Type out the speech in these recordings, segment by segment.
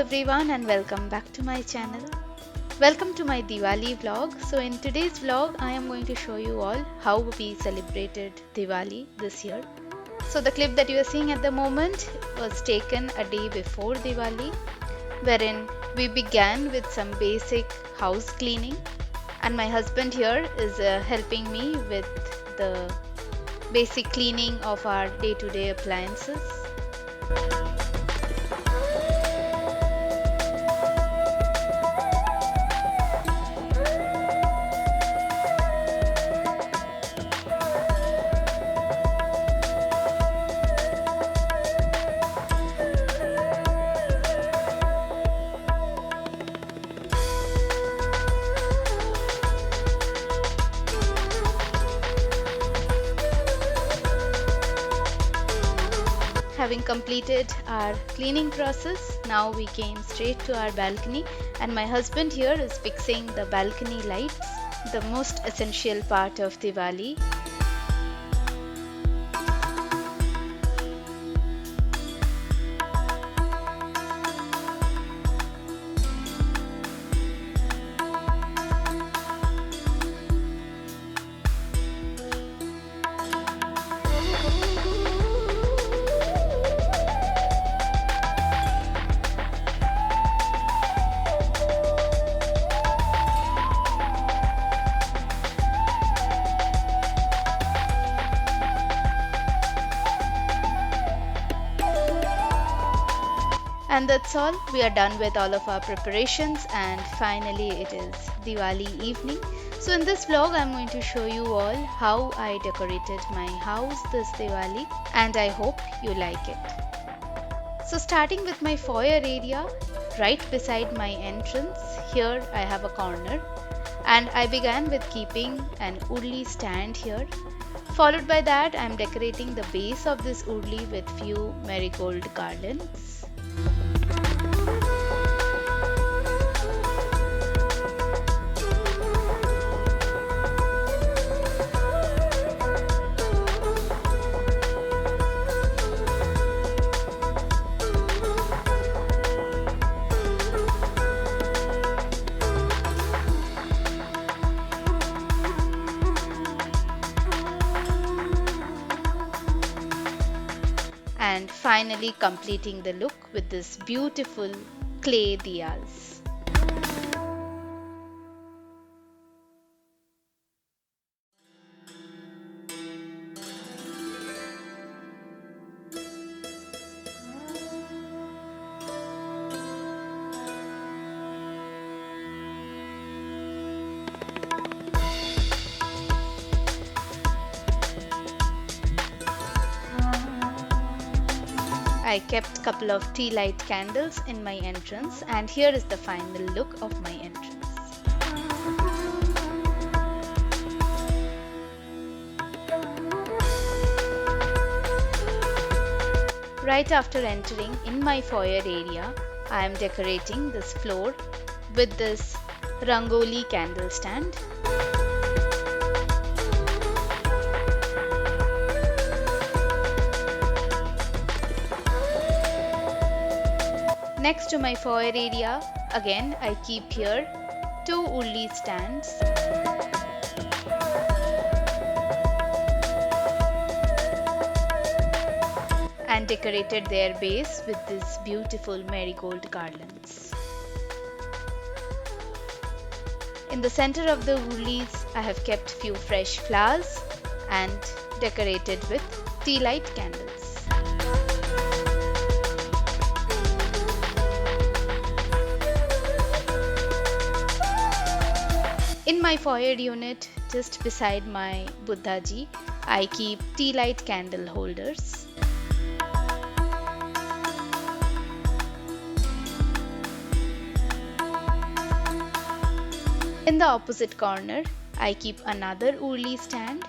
everyone and welcome back to my channel. Welcome to my Diwali vlog. So in today's vlog I am going to show you all how we celebrated Diwali this year. So the clip that you are seeing at the moment was taken a day before Diwali, wherein we began with some basic house cleaning, and my husband here is helping me with the basic cleaning of our day-to-day appliances. Having completed our cleaning process, now we came straight to our balcony, and my husband here is fixing the balcony lights, the most essential part of Diwali. And that's all. We are done with all of our preparations, and finally it is Diwali evening. So in this vlog I'm going to show you all how I decorated my house this Diwali, and I hope you like it. So starting with my foyer area, right beside my entrance, here I have a corner, and I began with keeping an urli stand here. Followed by that I am decorating the base of this urli with few marigold garlands. And finally completing the look with this beautiful clay diyas. I kept a couple of tea light candles in my entrance, and here is the final look of my entrance. Right after entering in my foyer area, I am decorating this floor with this rangoli candle stand. Next to my foyer area, again I keep here two urli stands. And decorated their base with this beautiful marigold garlands. In the center of the urlis, I have kept few fresh flowers and decorated with tea light candles. In my foyer unit, just beside my Buddhaji, I keep tea light candle holders. In the opposite corner, I keep another urli stand,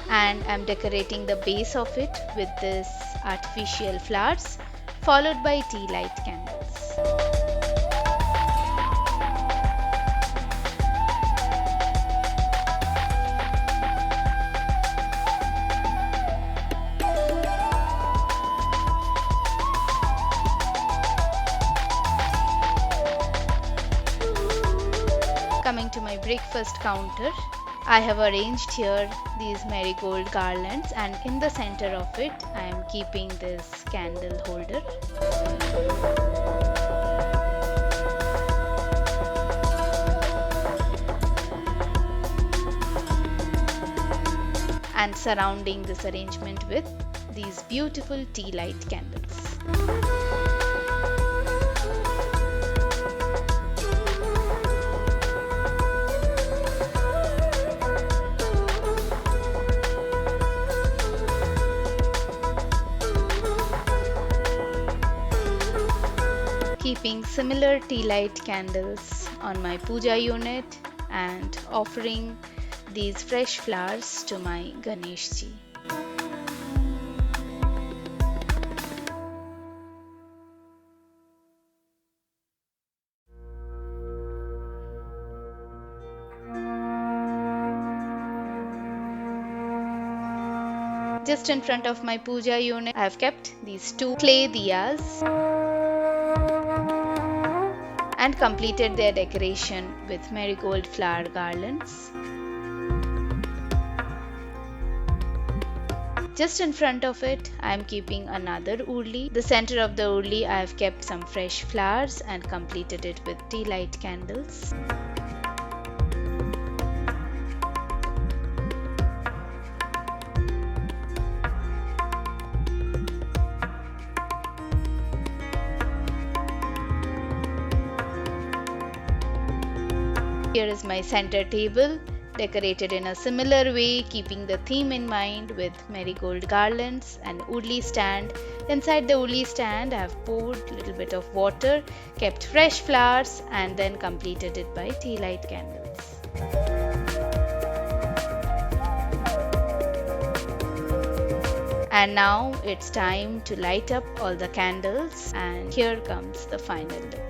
and I'm decorating the base of it with this artificial flowers, followed by tea light candles. breakfast counter. I have arranged here these marigold garlands, and in the center of it I am keeping this candle holder. And surrounding this arrangement with these beautiful tea light candles. Keeping similar tea light candles on my puja unit and offering these fresh flowers to my Ganesh ji. Just in front of my puja unit, I have kept these two clay diyas and completed their decoration with marigold flower garlands. Just in front of it, I am keeping another urli. The center of the urli, I have kept some fresh flowers and completed it with tea light candles. Here is my center table, decorated in a similar way, keeping the theme in mind with marigold garlands and urli stand. Inside the urli stand, I have poured a little bit of water, kept fresh flowers, and then completed it by tea light candles. And now it's time to light up all the candles, and here comes the final look.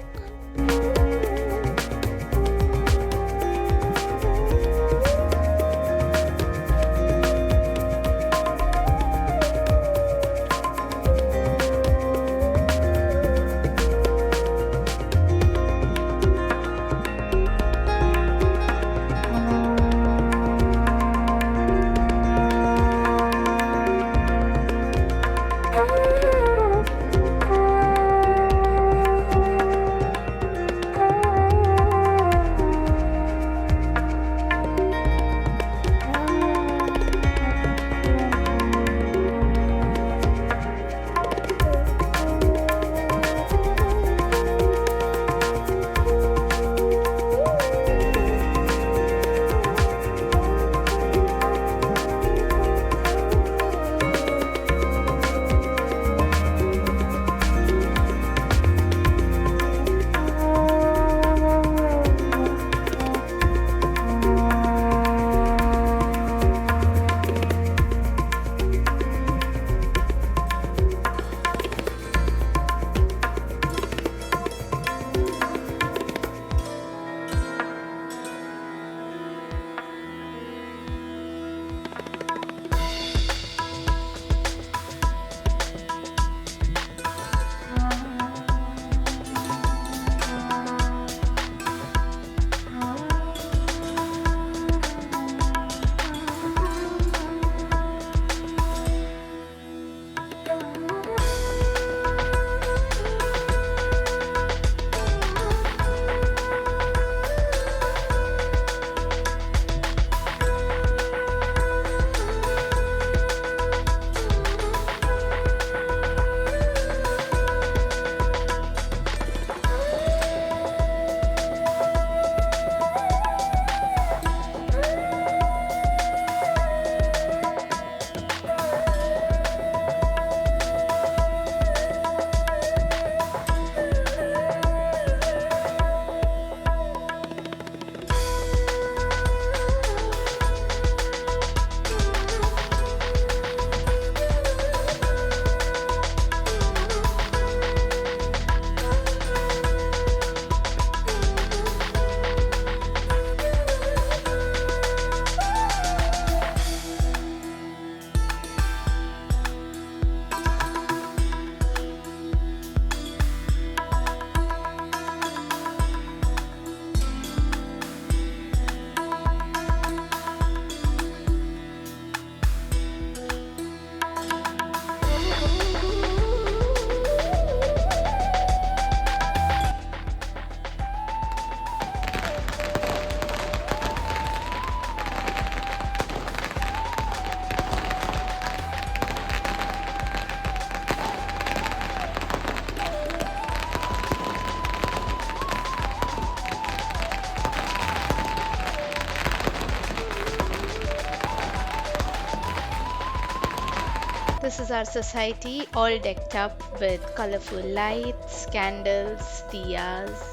this is our society all decked up with colorful lights, candles, diyas.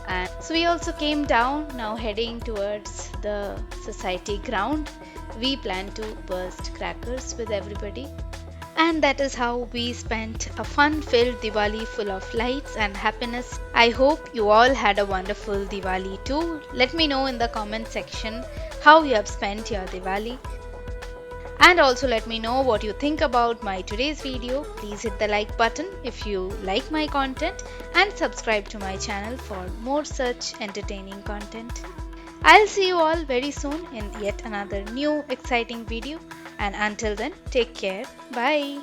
And so we also came down, now heading towards the society ground. We plan to burst crackers with everybody. And that is how we spent a fun filled Diwali full of lights and happiness. I hope you all had a wonderful Diwali too. Let me know in the comment section how you have spent your Diwali. And also let me know what you think about my today's video. Please hit the like button if you like my content and subscribe to my channel for more such entertaining content. I'll see you all very soon in yet another new exciting video, and until then, take care. Bye.